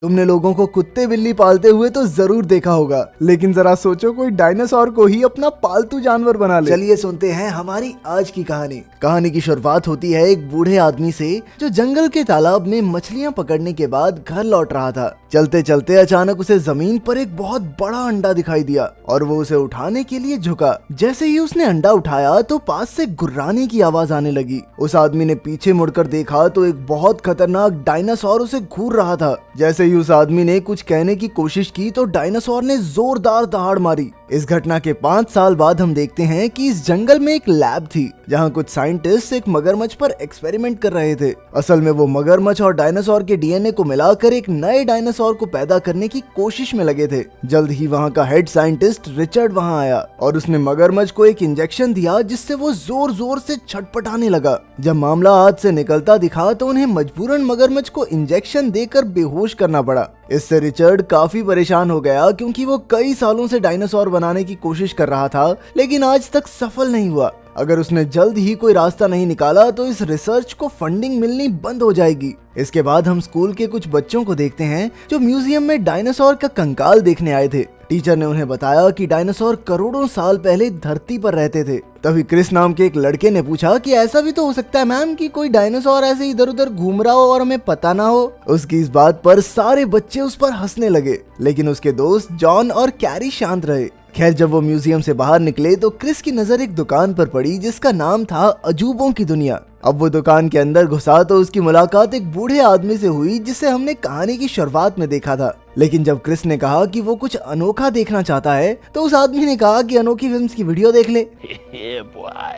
तुमने लोगों को कुत्ते बिल्ली पालते हुए तो जरूर देखा होगा, लेकिन जरा सोचो कोई डायनासोर को ही अपना पालतू जानवर बना ले। चलिए सुनते हैं हमारी आज की कहानी। कहानी की शुरुआत होती है एक बूढ़े आदमी से जो जंगल के तालाब में मछलियां पकड़ने के बाद घर लौट रहा था। चलते चलते अचानक उसे जमीन पर एक बहुत बड़ा अंडा दिखाई दिया और वो उसे उठाने के लिए झुका। जैसे ही उसने अंडा उठाया तो पास से गुर्राने की आवाज आने लगी। उस आदमी ने पीछे मुड़कर देखा तो एक बहुत खतरनाक डायनासोर उसे घूर रहा था। जैसे ही उस आदमी ने कुछ कहने की कोशिश की तो डायनासोर ने जोरदार दहाड़ मारी। इस घटना के 5 साल बाद हम देखते हैं कि इस जंगल में एक लैब थी जहां कुछ साइंटिस्ट एक मगरमच्छ पर एक्सपेरिमेंट कर रहे थे। असल में वो मगरमच्छ और डायनासोर के डीएनए को मिलाकर एक नए डायनासोर को पैदा करने की कोशिश में लगे थे। जल्द ही वहां का हेड साइंटिस्ट रिचर्ड वहां आया और उसने मगरमच्छ को एक इंजेक्शन दिया जिससे वो जोर जोर से छटपटाने लगा। जब मामला हाथ से निकलता दिखा तो उन्हें मजबूरन मगरमच्छ को इंजेक्शन देकर बेहोश करना पड़ा। इससे रिचर्ड काफी परेशान हो गया क्योंकि वो कई सालों से डायनासोर बनाने की कोशिश कर रहा था, लेकिन आज तक सफल नहीं हुआ। अगर उसने जल्द ही कोई रास्ता नहीं निकाला तो इस रिसर्च को फंडिंग मिलनी बंद हो जाएगी। इसके बाद हम स्कूल के कुछ बच्चों को देखते हैं जो म्यूजियम में डायनासोर का कंकाल देखने आए थे। टीचर ने उन्हें बताया कि डायनासोर करोड़ों साल पहले धरती पर रहते थे। तभी क्रिस नाम के एक लड़के ने पूछा कि ऐसा भी तो हो सकता है मैम कि कोई डायनासोर ऐसे इधर उधर घूम रहा हो और हमें पता ना हो। उसकी इस बात पर सारे बच्चे उस पर हंसने लगे, लेकिन उसके दोस्त जॉन और कैरी शांत रहे। खैर, जब वो म्यूजियम से बाहर निकले तो क्रिस की नजर एक दुकान पर पड़ी जिसका नाम था अजूबों की दुनिया। अब वो दुकान के अंदर घुसा तो उसकी मुलाकात एक बूढ़े आदमी से हुई जिसे हमने कहानी की शुरुआत में देखा था। लेकिन जब क्रिस ने कहा कि वो कुछ अनोखा देखना चाहता है तो उस आदमी ने कहा कि अनोखी फिल्म्स की वीडियो देख ले।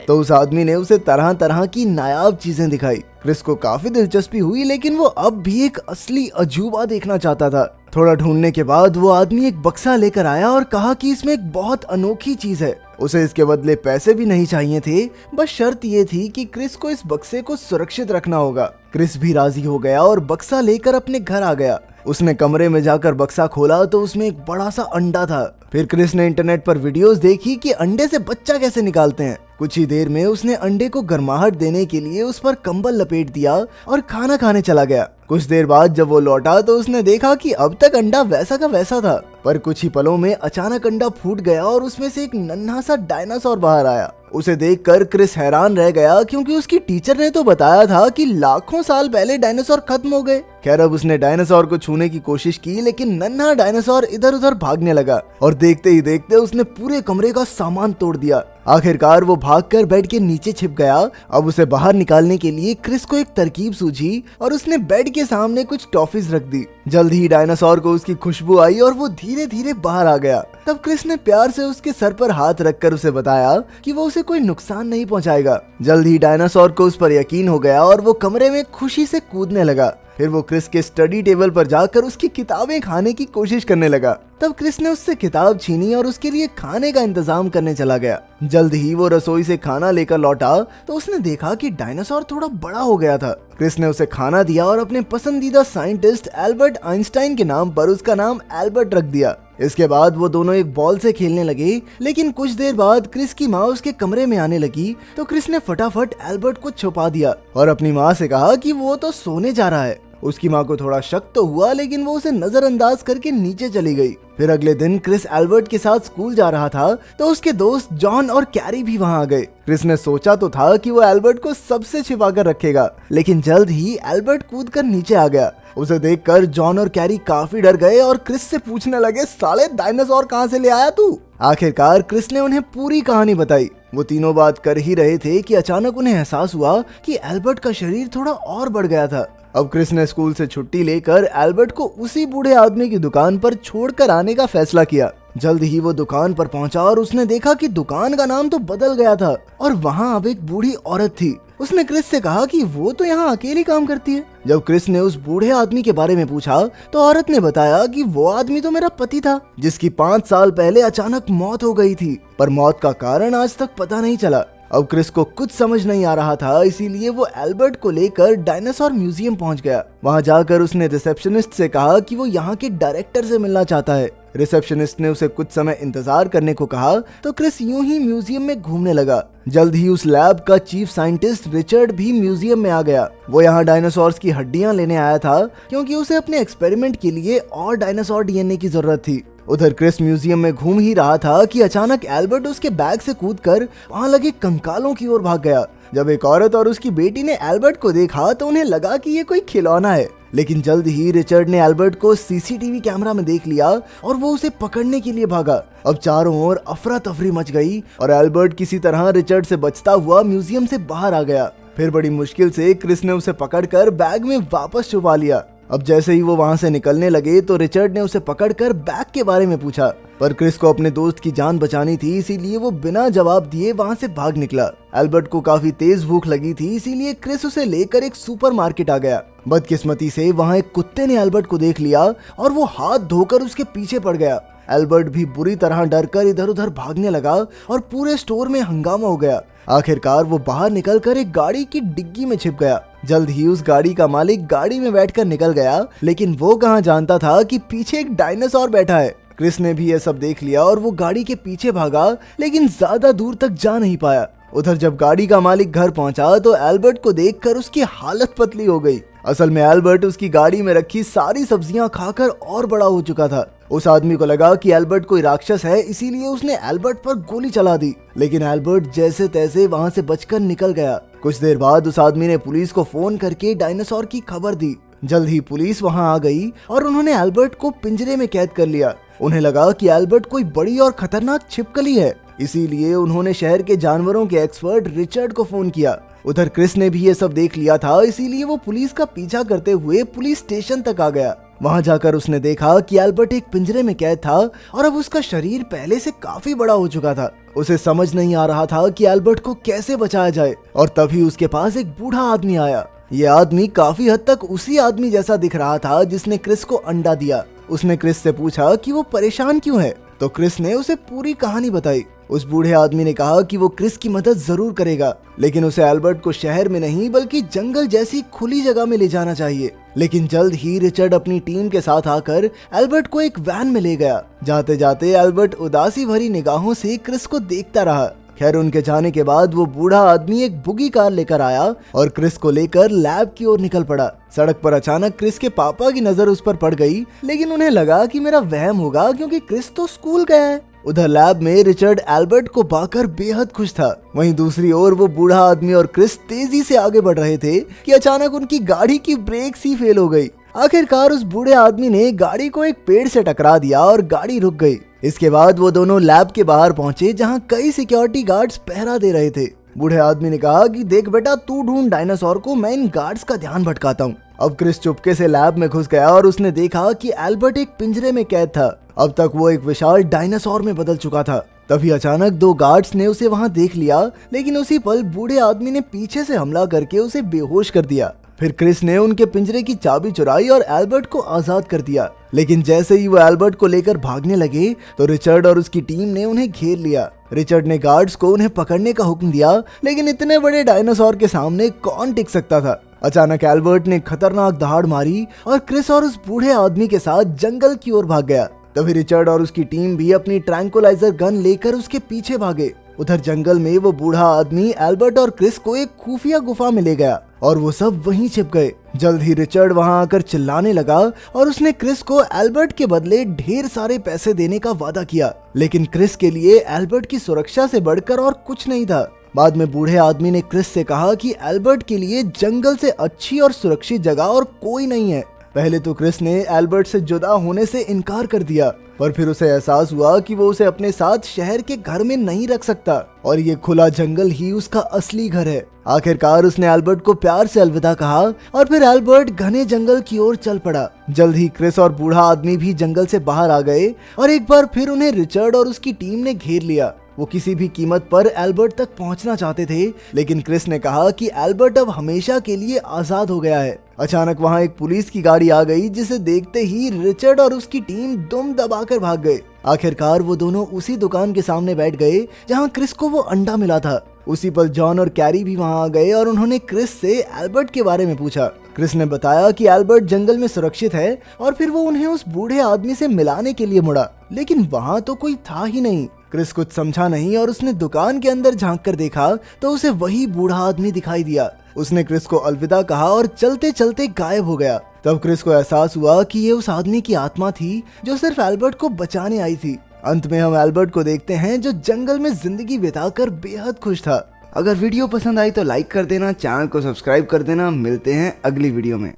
तो उस आदमी ने उसे तरह तरह की नायाब चीजें दिखाई। क्रिस को काफी दिलचस्पी हुई, लेकिन वो अब भी एक असली अजूबा देखना चाहता था। थोड़ा ढूंढने के बाद वो आदमी एक बक्सा लेकर आया और कहा कि इसमें एक बहुत अनोखी चीज है। उसे इसके बदले पैसे भी नहीं चाहिए थे, बस शर्त ये थी कि क्रिस को इस बक्से को सुरक्षित रखना होगा। क्रिस भी राजी हो गया और बक्सा लेकर अपने घर आ गया। उसने कमरे में जाकर बक्सा खोला तो उसमें एक बड़ा सा अंडा था। फिर क्रिस ने इंटरनेट पर वीडियोस देखी कि अंडे से बच्चा कैसे निकालते हैं। कुछ ही देर में उसने अंडे को गर्माहट देने के लिए उस पर कंबल लपेट दिया और खाना खाने चला गया। कुछ देर बाद जब वो लौटा तो उसने देखा कि अब तक अंडा वैसा का वैसा था, पर कुछ ही पलों में अचानक अंडा फूट गया और उसमें से एक नन्हा सा डायनासोर बाहर आया। उसे देखकर क्रिस हैरान रह गया क्योंकि उसकी टीचर ने तो बताया था कि लाखों साल पहले डायनासोर खत्म हो गए। खैर, अब उसने डायनासोर को छूने की कोशिश की, लेकिन नन्हा डायनासोर इधर उधर भागने लगा और देखते ही देखते उसने पूरे कमरे का सामान तोड़ दिया। आखिरकार वो भागकर बेड के नीचे छिप गया। अब उसे बाहर निकालने के लिए क्रिस को एक तरकीब सूझी और उसने बेड के सामने कुछ टॉफीज रख दी। जल्द ही डायनासोर को उसकी खुशबू आई और वो धीरे धीरे बाहर आ गया। तब क्रिस ने प्यार से उसके सर पर हाथ रखकर उसे बताया कि वो उसे कोई नुकसान नहीं पहुंचाएगा। जल्द ही डायनासोर को उस पर यकीन हो गया और वो कमरे में खुशी से कूदने लगा। फिर वो क्रिस के स्टडी टेबल पर जाकर उसकी किताबें खाने की कोशिश करने लगा। तब क्रिस ने उससे किताब छीनी और उसके लिए खाने का इंतजाम करने चला गया। जल्द ही वो रसोई से खाना लेकर लौटा तो उसने देखा कि डायनासोर थोड़ा बड़ा हो गया था। क्रिस ने उसे खाना दिया और अपने पसंदीदा साइंटिस्ट एल्बर्ट आइंस्टाइन के नाम पर उसका नाम एल्बर्ट रख दिया। इसके बाद वो दोनों एक बॉल से खेलने लगे, लेकिन कुछ देर बाद क्रिस की माँ उसके कमरे में आने लगी तो क्रिस ने फटाफट एल्बर्ट को छुपा दिया और अपनी माँ से कहा कि वो तो सोने जा रहा है। उसकी माँ को थोड़ा शक तो हुआ, लेकिन वो उसे नजरअंदाज करके नीचे चली गई। फिर अगले दिन क्रिस एल्बर्ट के साथ स्कूल जा रहा था तो उसके दोस्त जॉन और कैरी भी वहां आ गए। क्रिस ने सोचा तो था कि वो एल्बर्ट को सबसे छिपा कर रखेगा, लेकिन जल्द ही एल्बर्ट कूदकर नीचे आ गया। उसे देखकर जॉन और कैरी काफी डर गए और क्रिस से पूछने लगे, साले डायनासोर कहाँ से ले आया तू? आखिरकार क्रिस ने उन्हें पूरी कहानी बताई। वो तीनों बात कर ही रहे थे कि अचानक उन्हें एहसास हुआ कि एल्बर्ट का शरीर थोड़ा और बढ़ गया था। अब क्रिस ने स्कूल से छुट्टी लेकर एल्बर्ट को उसी बूढ़े आदमी की दुकान पर छोड़कर आने का फैसला किया। जल्द ही वो दुकान पर पहुंचा और उसने देखा कि दुकान का नाम तो बदल गया था और वहां अब एक बूढ़ी औरत थी। उसने क्रिस से कहा कि वो तो यहाँ अकेली काम करती है। जब क्रिस ने उस बूढ़े आदमी के बारे में पूछा तो औरत ने बताया कि वो आदमी तो मेरा पति था जिसकी 5 साल पहले अचानक मौत हो गई थी, पर मौत का कारण आज तक पता नहीं चला। अब क्रिस को कुछ समझ नहीं आ रहा था, इसीलिए वो एल्बर्ट को लेकर डायनासोर म्यूजियम पहुंच गया। वहां जाकर उसने रिसेप्शनिस्ट से कहा कि वो यहाँ के डायरेक्टर से मिलना चाहता है। रिसेप्शनिस्ट ने उसे कुछ समय इंतजार करने को कहा तो क्रिस यूं ही म्यूजियम में घूमने लगा। जल्द ही उस लैब का चीफ साइंटिस्ट रिचर्ड भी म्यूजियम में आ गया। वो यहाँ डायनासोर्स की हड्डियां लेने आया था क्योंकि उसे अपने एक्सपेरिमेंट के लिए और डायनासोर डीएनए की जरूरत थी। उधर क्रिस म्यूजियम में घूम ही रहा था कि अचानक एल्बर्ट उसके बैग से कूदकर वहां लगे कंकालों की ओर भाग गया। जब एक औरत और उसकी बेटी ने एल्बर्ट को देखा तो उन्हें लगा कि ये कोई खिलौना है, लेकिन जल्द ही रिचर्ड ने एल्बर्ट को सीसीटीवी कैमरा में देख लिया और वो उसे पकड़ने के लिए भागा। अब चारों ओर अफरा तफरी मच गई और एल्बर्ट किसी तरह रिचर्ड से बचता हुआ म्यूजियम से बाहर आ गया। फिर बड़ी मुश्किल से क्रिस ने उसे पकड़कर बैग में वापस छुपा लिया। अब जैसे ही वो वहां से निकलने लगे तो रिचर्ड ने उसे पकड़कर बैग के बारे में पूछा, पर क्रिस को अपने दोस्त की जान बचानी थी, इसीलिए वो बिना जवाब दिए वहां से भाग निकला। एल्बर्ट को काफी तेज भूख लगी थी, इसीलिए क्रिस उसे लेकर एक सुपरमार्केट आ गया। बदकिस्मती से वहां एक कुत्ते ने एल्बर्ट को देख लिया और वो हाथ धोकर उसके पीछे पड़ गया। एल्बर्ट भी बुरी तरह डरकर इधर उधर भागने लगा और पूरे स्टोर में हंगामा हो गया। आखिरकार वो बाहर निकलकर एक गाड़ी की डिग्गी में छिप गया। जल्द ही उस गाड़ी का मालिक गाड़ी में बैठकर निकल गया, लेकिन वो कहाँ जानता था कि पीछे एक डायनासोर बैठा है। क्रिस ने भी ये सब देख लिया और वो गाड़ी के पीछे भागा, लेकिन ज्यादा दूर तक जा नहीं पाया। उधर जब गाड़ी का मालिक घर पहुंचा तो एल्बर्ट को देखकर उसकी हालत पतली हो गई। असल में एल्बर्ट उसकी गाड़ी में रखी सारी सब्जियां खाकर और बड़ा हो चुका था। उस आदमी को लगा कि एल्बर्ट कोई राक्षस है, इसीलिए उसने एल्बर्ट पर गोली चला दी, लेकिन एल्बर्ट जैसे तैसे वहां से बचकर निकल गया। कुछ देर बाद उस आदमी ने पुलिस को फोन करके डायनासोर की खबर दी। जल्द ही पुलिस वहां आ गई और उन्होंने एल्बर्ट को पिंजरे में कैद कर लिया। उन्हें लगा कि एल्बर्ट कोई बड़ी और खतरनाक छिपकली है, इसीलिए उन्होंने शहर के जानवरों के एक्सपर्ट रिचर्ड को फोन किया। उधर क्रिस ने भी ये सब देख लिया था, इसीलिए वो पुलिस का पीछा करते हुए पुलिस स्टेशन तक आ गया। वहां जाकर उसने देखा कि एल्बर्ट एक पिंजरे में कैद था और अब उसका शरीर पहले से काफी बड़ा हो चुका था। उसे समझ नहीं आ रहा था कि एल्बर्ट को कैसे बचाया जाए, और तभी उसके पास एक बूढ़ा आदमी आया। ये आदमी काफी हद तक उसी आदमी जैसा दिख रहा था जिसने क्रिस को अंडा दिया। उसने क्रिस से पूछा कि वो परेशान क्यों है, तो क्रिस ने उसे पूरी कहानी बताई। उस बूढ़े आदमी ने कहा कि वो क्रिस की मदद जरूर करेगा, लेकिन उसे एल्बर्ट को शहर में नहीं बल्कि जंगल जैसी खुली जगह में ले जाना चाहिए। लेकिन जल्द ही रिचर्ड अपनी टीम के साथ आकर एल्बर्ट को एक वैन में ले गया। जाते जाते एल्बर्ट उदासी भरी निगाहों से क्रिस को देखता रहा। खैर, उनके जाने के बाद वो बूढ़ा आदमी एक बुगी कार लेकर आया और क्रिस को लेकर लैब की ओर निकल पड़ा। सड़क पर अचानक क्रिस के पापा की नजर उस पर पड़ गई, लेकिन उन्हें लगा कि मेरा वहम होगा क्योंकि क्रिस तो स्कूल गया है। उधर लैब में रिचर्ड एल्बर्ट को पाकर बेहद खुश था। वहीं दूसरी ओर वो बूढ़ा आदमी और क्रिस तेजी से आगे बढ़ रहे थे कि अचानक उनकी गाड़ी की ब्रेक्स ही फेल हो गई। आखिरकार उस बूढ़े आदमी ने गाड़ी को एक पेड़ से टकरा दिया और गाड़ी रुक गई। इसके बाद वो दोनों लैब के बाहर पहुंचे, जहां कई सिक्योरिटी गार्ड्स पहरा दे रहे थे। बूढ़े आदमी ने कहा कि देख बेटा, तू ढूंढ डायनासोर को, मैं इन गार्ड्स का ध्यान भटकाता हूँ। अब क्रिस चुपके से लैब में घुस गया और उसने देखा कि एल्बर्ट एक पिंजरे में कैद था। अब तक वो एक विशाल डायनासोर में बदल चुका था। तभी अचानक दो गार्ड्स ने उसे वहां देख लिया, लेकिन उसी पल बूढ़े आदमी ने पीछे से हमला करके उसे बेहोश कर दिया। फिर क्रिस ने उनके पिंजरे की चाबी चुराई और एल्बर्ट को आजाद कर दिया। लेकिन जैसे ही वो एल्बर्ट को लेकर भागने लगे तो रिचर्ड और उसकी टीम ने उन्हें घेर लिया। रिचर्ड ने गार्ड्स को उन्हें पकड़ने का हुक्म दिया, लेकिन इतने बड़े डायनासोर के सामने कौन टिक सकता था। अचानक एल्बर्ट ने खतरनाक दहाड़ मारी और क्रिस और उस बूढ़े आदमी के साथ जंगल की ओर भाग गया। तभी रिचर्ड और उसकी टीम भी अपनी ट्रैंकुलाइजर गन लेकर उसके पीछे भागे। उधर जंगल में वो बूढ़ा आदमी एल्बर्ट और क्रिस को एक खुफिया गुफा में ले गया और वो सब वहीं छिप गए। जल्द ही रिचर्ड वहां आकर चिल्लाने लगा और उसने क्रिस को एल्बर्ट के बदले ढेर सारे पैसे देने का वादा किया, लेकिन क्रिस के लिए एल्बर्ट की सुरक्षा से बढ़कर और कुछ नहीं था। बाद में बूढ़े आदमी ने क्रिस से कहा कि एल्बर्ट के लिए जंगल से अच्छी और सुरक्षित जगह और कोई नहीं है। पहले तो क्रिस ने एल्बर्ट से जुदा होने से इनकार कर दिया, पर फिर उसे एहसास हुआ कि वो उसे अपने साथ शहर के घर में नहीं रख सकता और ये खुला जंगल ही उसका असली घर है। आखिरकार उसने एल्बर्ट को प्यार से अलविदा कहा और फिर एल्बर्ट घने जंगल की ओर चल पड़ा। जल्द ही क्रिस और बूढ़ा आदमी भी जंगल से बाहर आ गए और एक बार फिर उन्हें रिचर्ड और उसकी टीम ने घेर लिया। वो किसी भी कीमत पर एल्बर्ट तक पहुंचना चाहते थे, लेकिन क्रिस ने कहा कि एल्बर्ट अब हमेशा के लिए आजाद हो गया है। अचानक वहां एक पुलिस की गाड़ी आ गई, जिसे देखते ही रिचर्ड और उसकी टीम दुम दबाकर भाग गए। आखिरकार वो दोनों उसी दुकान के सामने बैठ गए जहां क्रिस को वो अंडा मिला था। उसी पल जॉन और कैरी भी वहां आ गए और उन्होंने क्रिस से एल्बर्ट के बारे में पूछा। क्रिस ने बताया कि एल्बर्ट जंगल में सुरक्षित है और फिर वो उन्हें उस बूढ़े आदमी से मिलाने के लिए मुड़ा, लेकिन वहाँ तो कोई था ही नहीं। क्रिस कुछ समझा नहीं और उसने दुकान के अंदर झांक कर देखा तो उसे वही बूढ़ा आदमी दिखाई दिया। उसने क्रिस को अलविदा कहा और चलते चलते गायब हो गया। तब क्रिस को एहसास हुआ कि ये उस आदमी की आत्मा थी जो सिर्फ एल्बर्ट को बचाने आई थी। अंत में हम एल्बर्ट को देखते हैं जो जंगल में जिंदगी बिताकर बेहद खुश था। अगर वीडियो पसंद आई तो लाइक कर देना, चैनल को सब्सक्राइब कर देना। मिलते हैं अगली वीडियो में।